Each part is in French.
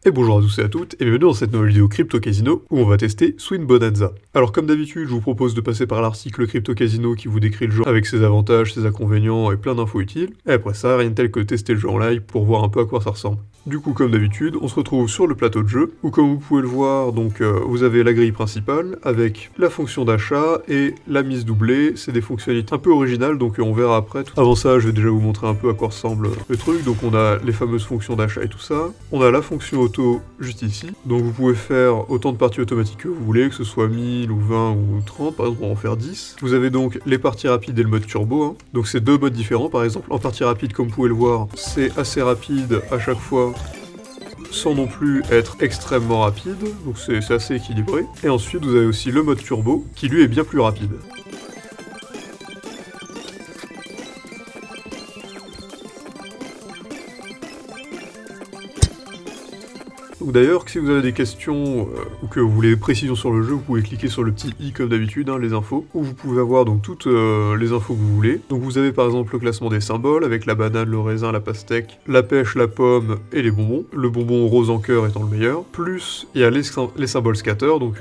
Et bonjour à tous et à toutes, et bienvenue dans cette nouvelle vidéo Crypto Casino où on va tester Swing Bonanza. Alors comme d'habitude, je vous propose de passer par l'article Crypto Casino qui vous décrit le jeu avec ses avantages, ses inconvénients et plein d'infos utiles. Et après ça, rien de tel que tester le jeu en live pour voir un peu à quoi ça ressemble. Du coup, comme d'habitude, on se retrouve sur le plateau de jeu où, comme vous pouvez le voir, donc vous avez la grille principale avec la fonction d'achat et la mise doublée. C'est des fonctionnalités un peu originales, donc on verra après. Avant ça, je vais déjà vous montrer un peu à quoi ressemble le truc. Donc on a les fameuses fonctions d'achat et tout ça. On a la fonction auto juste ici. Donc vous pouvez faire autant de parties automatiques que vous voulez, que ce soit 1000 ou 20 ou 30, par exemple on va en faire 10. Vous avez donc les parties rapides et le mode turbo. Hein. Donc c'est deux modes différents, par exemple en partie rapide, comme vous pouvez le voir, c'est assez rapide à chaque fois, sans non plus être extrêmement rapide, donc c'est assez équilibré. Et ensuite vous avez aussi le mode turbo, qui lui est bien plus rapide. Donc d'ailleurs, si vous avez des questions ou que vous voulez des précisions sur le jeu, vous pouvez cliquer sur le petit i comme d'habitude, hein, les infos, où vous pouvez avoir donc toutes les infos que vous voulez. Donc vous avez par exemple le classement des symboles, avec la banane, le raisin, la pastèque, la pêche, la pomme et les bonbons. Le bonbon rose en cœur étant le meilleur. Plus, il y a les symboles scatter, donc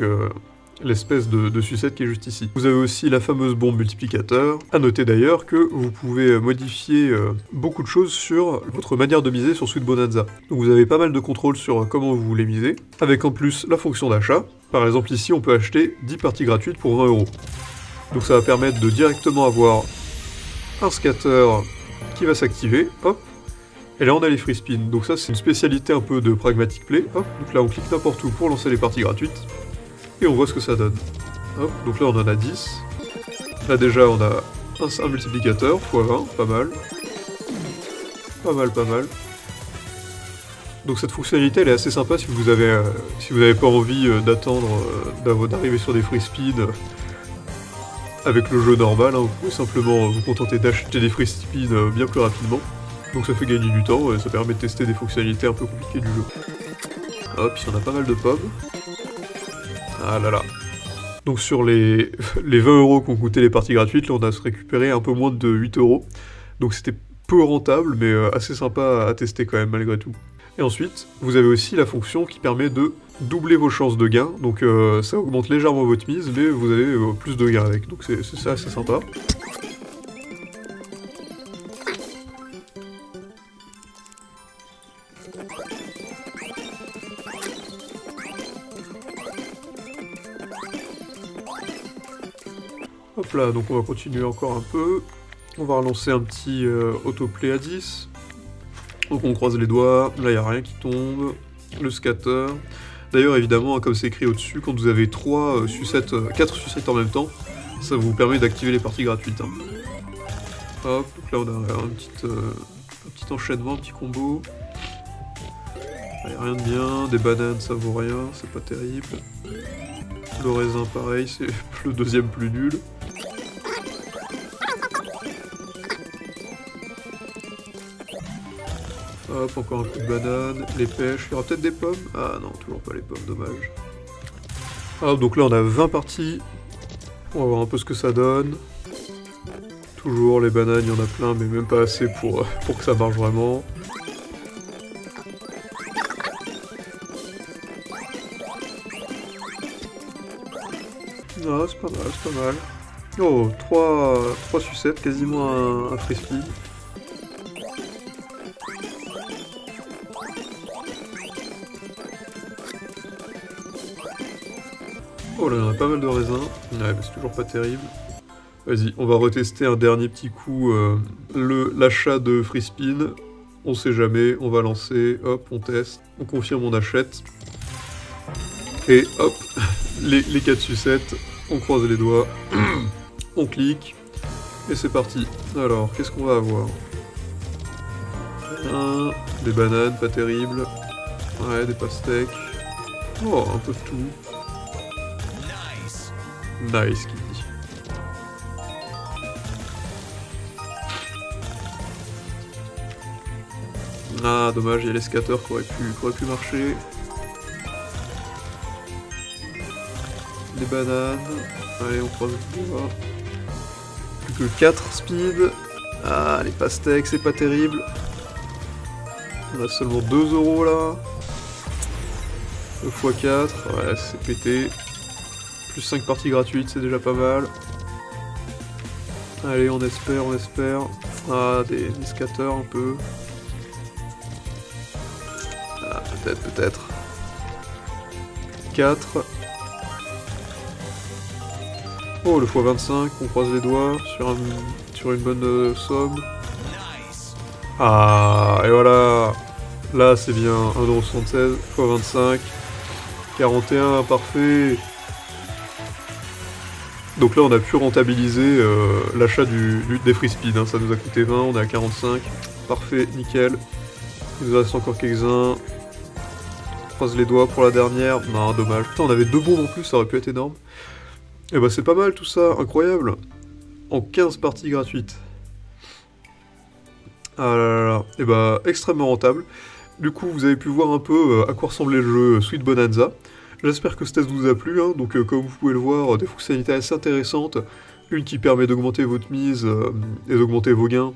l'espèce de sucette qui est juste ici. Vous avez aussi la fameuse bombe multiplicateur. A noter d'ailleurs que vous pouvez modifier beaucoup de choses sur votre manière de miser sur Swing Bonanza. Donc vous avez pas mal de contrôle sur comment vous voulez miser, avec en plus la fonction d'achat. Par exemple ici on peut acheter 10 parties gratuites pour 20 €. Donc ça va permettre de directement avoir un scatter qui va s'activer, hop. Et là on a les free spin, donc ça c'est une spécialité un peu de Pragmatic Play, hop. Donc là on clique n'importe où pour lancer les parties gratuites. Et on voit ce que ça donne. Hop, donc là on en a 10. Là déjà on a un multiplicateur, x 20, pas mal. Pas mal. Donc cette fonctionnalité elle est assez sympa si vous avez pas envie d'attendre d'arriver sur des free spin avec le jeu normal, hein. Vous pouvez simplement vous contenter d'acheter des free spin bien plus rapidement. Donc ça fait gagner du temps et ça permet de tester des fonctionnalités un peu compliquées du jeu. Hop, ici on a pas mal de pommes. Ah là là. Donc sur les 20 € qu'ont coûté les parties gratuites, là on a récupéré un peu moins de 8 €. Donc c'était peu rentable, mais assez sympa à tester quand même malgré tout. Et ensuite, vous avez aussi la fonction qui permet de doubler vos chances de gain. Donc ça augmente légèrement votre mise, mais vous avez plus de gains avec. Donc c'est ça assez sympa. Hop là, donc on va continuer encore un peu. On va relancer un petit autoplay à 10. Donc on croise les doigts, là il n'y a rien qui tombe. Le scatter. D'ailleurs évidemment, comme c'est écrit au-dessus, quand vous avez 4 sucettes en même temps, ça vous permet d'activer les parties gratuites. Hein. Hop, donc là on a un petit enchaînement, un petit combo. Il n'y a rien de bien, des bananes ça vaut rien, c'est pas terrible. Le raisin pareil, c'est le deuxième plus nul. Hop, encore un coup de banane, les pêches, il y aura peut-être des pommes? Ah non, toujours pas les pommes, dommage. Hop, donc là on a 20 parties, on va voir un peu ce que ça donne. Toujours les bananes, il y en a plein, mais même pas assez pour que ça marche vraiment. Ah, c'est pas mal. Oh, 3 sucettes, quasiment un free spin. Oh là, on a pas mal de raisins. Ouais, mais c'est toujours pas terrible. Vas-y, on va retester un dernier petit coup l'achat de free spin. On sait jamais, on va lancer, hop, on teste, on confirme, on achète. Et hop, les 4 sucettes, on croise les doigts, on clique, et c'est parti. Alors, qu'est-ce qu'on va avoir? Des bananes, pas terrible. Ouais, des pastèques. Oh, un peu de tout. Nice, qui dit. Ah, dommage, il y a les scatters qui auraient pu marcher. Des bananes. Allez, on croise le doigt. Plus que 4 speed. Ah, les pastèques, c'est pas terrible. On a seulement 2 € là. 2 x 4, ouais, c'est pété. Plus 5 parties gratuites, c'est déjà pas mal. Allez, on espère, on espère. Ah, des scatters un peu. Ah, peut-être, peut-être. 4. Oh, le x25, on croise les doigts sur une bonne somme. Ah, et voilà. Là, c'est bien, 1,76€ x 25. 41, parfait. Donc là, on a pu rentabiliser l'achat des free speed, hein. Ça nous a coûté 20, on est à 45. Parfait, nickel. Il nous reste encore quelques-uns. On croise les doigts pour la dernière. Non, dommage. Putain, on avait 2 bombes en plus, ça aurait pu être énorme. Et bah c'est pas mal tout ça, incroyable. En 15 parties gratuites. Ah là là là. Et bah extrêmement rentable. Du coup, vous avez pu voir un peu à quoi ressemblait le jeu Sweet Bonanza. J'espère que ce test vous a plu, hein. Donc comme vous pouvez le voir, des fonctionnalités assez intéressantes. Une qui permet d'augmenter votre mise et d'augmenter vos gains.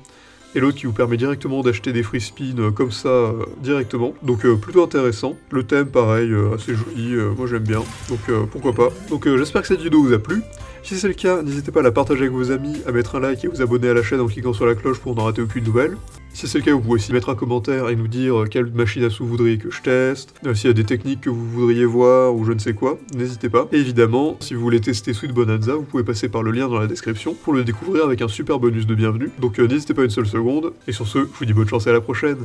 Et l'autre qui vous permet directement d'acheter des free spins comme ça directement. Donc plutôt intéressant. Le thème pareil, assez joli, moi j'aime bien. Donc pourquoi pas. Donc j'espère que cette vidéo vous a plu. Si c'est le cas, n'hésitez pas à la partager avec vos amis, à mettre un like et à vous abonner à la chaîne en cliquant sur la cloche pour n'en rater aucune nouvelle. Si c'est le cas, vous pouvez aussi mettre un commentaire et nous dire quelle machine à sous vous voudriez que je teste, s'il y a des techniques que vous voudriez voir ou je ne sais quoi, n'hésitez pas. Et évidemment, si vous voulez tester Sweet Bonanza, vous pouvez passer par le lien dans la description pour le découvrir avec un super bonus de bienvenue. Donc n'hésitez pas une seule seconde. Et sur ce, je vous dis bonne chance et à la prochaine.